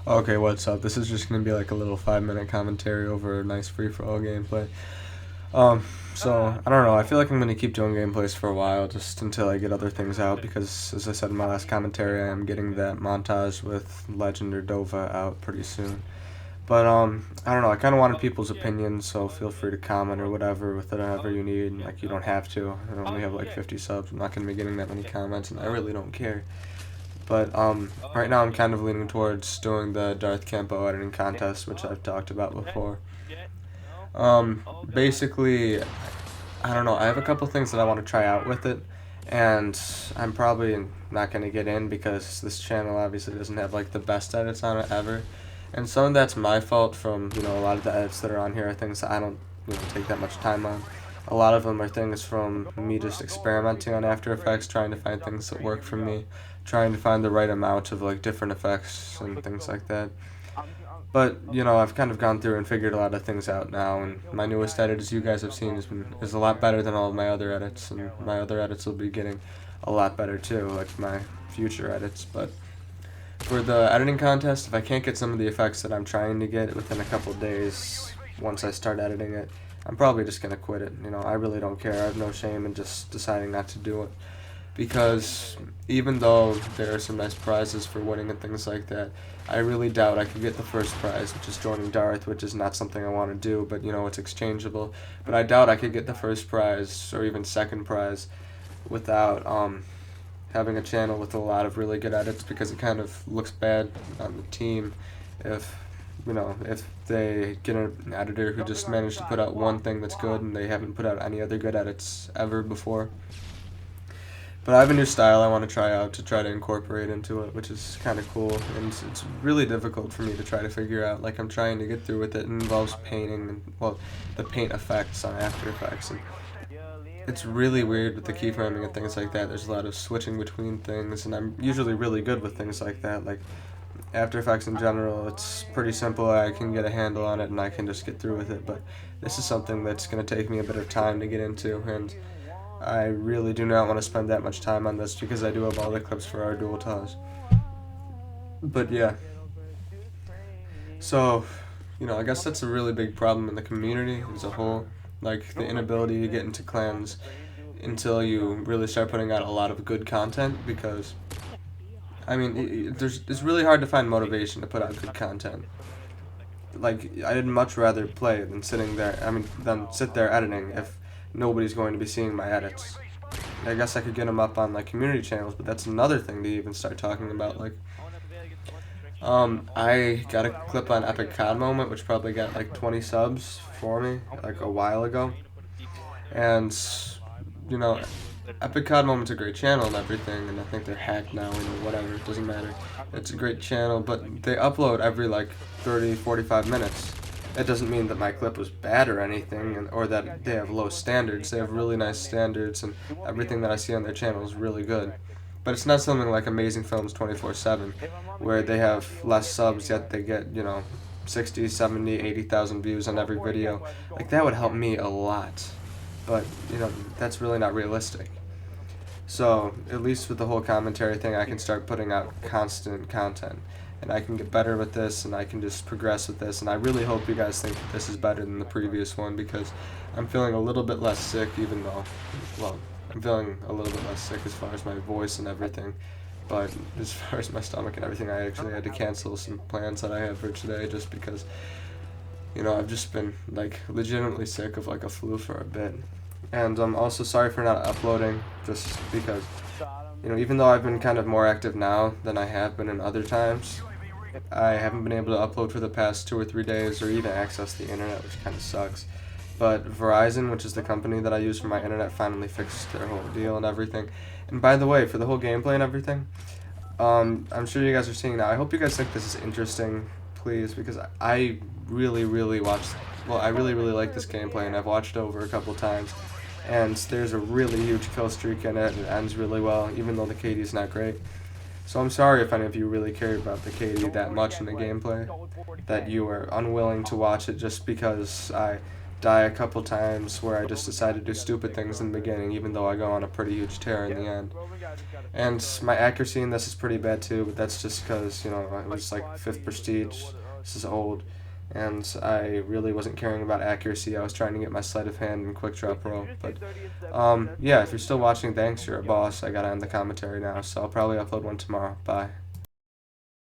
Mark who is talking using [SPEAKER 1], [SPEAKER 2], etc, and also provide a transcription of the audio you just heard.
[SPEAKER 1] Okay, what's up? This is just gonna be like a little 5 minute commentary over a nice free for all gameplay. I don't know. I feel like I'm gonna keep doing gameplays for a while, just until I get other things out. Because, as I said in my last commentary, I am getting that montage with Legend or Dova out pretty soon. But I don't know. I kind of wanted people's opinions, so feel free to comment or whatever with whatever you need. Like, you don't have to. I only have like 50 subs. I'm not gonna be getting that many comments, and I really don't care. But right now I'm kind of leaning towards doing the Darth Campo editing contest, which I've talked about before. Basically, I don't know. I have a couple things that I want to try out with it, and I'm probably not gonna get in because this channel obviously doesn't have like the best edits on it ever, and some of that's my fault. From a lot of the edits that are on here are things that I don't take that much time on. A lot of them are things from me just experimenting on After Effects, trying to find things that work for me, trying to find the right amount of like different effects and things like that. But I've kind of gone through and figured a lot of things out now, and my newest edit, as you guys have seen, is a lot better than all of my other edits, and my other edits will be getting a lot better too, like my future edits. But for the editing contest, if I can't get some of the effects that I'm trying to get within a couple days, once I start editing it, I'm probably just gonna quit it. I really don't care. I have no shame in just deciding not to do it, because even though there are some nice prizes for winning and things like that, I really doubt I could get the first prize, which is joining Darth, which is not something I want to do, but it's exchangeable. But I doubt I could get the first prize or even second prize without having a channel with a lot of really good edits, because it kind of looks bad on the team if if they get an editor who just managed to put out one thing that's good and they haven't put out any other good edits ever before. But I have a new style I want to try out to try to incorporate into it, which is kind of cool, and it's really difficult for me to try to figure out. Like, I'm trying to get through with it. It involves painting and, well, the paint effects on After Effects, and it's really weird with the keyframing and things like that. There's a lot of switching between things, and I'm usually really good with things like that. Like, After Effects in general, it's pretty simple. I can get a handle on it, and I can just get through with it, but this is something that's going to take me a bit of time to get into, and I really do not want to spend that much time on this because I do have all the clips for our dual ties. But yeah. So, I guess that's a really big problem in the community as a whole. Like, the inability to get into clans until you really start putting out a lot of good content, because, I mean, it's really hard to find motivation to put out good content. Like, I'd much rather play than than sit there editing if nobody's going to be seeing my edits. I guess I could get them up on like community channels, but that's another thing to even start talking about. Like, I got a clip on Epic COD Moment, which probably got like 20 subs for me like a while ago, and you know, Epic COD Moment's a great channel and everything, and I think they're hacked now and whatever, it doesn't matter. It's a great channel, but they upload every like 30, 45 minutes. That doesn't mean that my clip was bad or anything, or that they have low standards. They have really nice standards, and everything that I see on their channel is really good. But it's not something like Amazing Films 24/7, where they have less subs yet they get, 60, 70, 80,000 views on every video. Like, that would help me a lot. But, that's really not realistic. So, at least with the whole commentary thing, I can start putting out constant content. And I can get better with this, and I can just progress with this. And I really hope you guys think that this is better than the previous one, because I'm feeling a little bit less sick, even though, well, I'm feeling a little bit less sick as far as my voice and everything. But as far as my stomach and everything, I actually had to cancel some plans that I had for today just because, I've just been, like, legitimately sick of, like, a flu for a bit. And I'm also sorry for not uploading, just because, even though I've been kind of more active now than I have been in other times, I haven't been able to upload for the past 2 or 3 days or even access the internet, which kind of sucks. But Verizon, which is the company that I use for my internet, finally fixed their whole deal and everything. And by the way, for the whole gameplay and everything, I'm sure you guys are seeing now. I hope you guys think this is interesting, please, because I really, really I really, really like this gameplay, and I've watched it over a couple times. And there's a really huge kill streak in it, and it ends really well, even though the KD is not great. So I'm sorry if any of you really care about the KD that much in the gameplay, that you are unwilling to watch it just because I die a couple times where I just decide to do stupid things in the beginning, even though I go on a pretty huge tear in the end. And my accuracy in this is pretty bad too, but that's just because, it was like 5th Prestige. This is old. And I really wasn't caring about accuracy. I was trying to get my sleight of hand and quick drop roll. But, yeah, if you're still watching, thanks. You're a boss. I gotta end the commentary now, so I'll probably upload one tomorrow. Bye.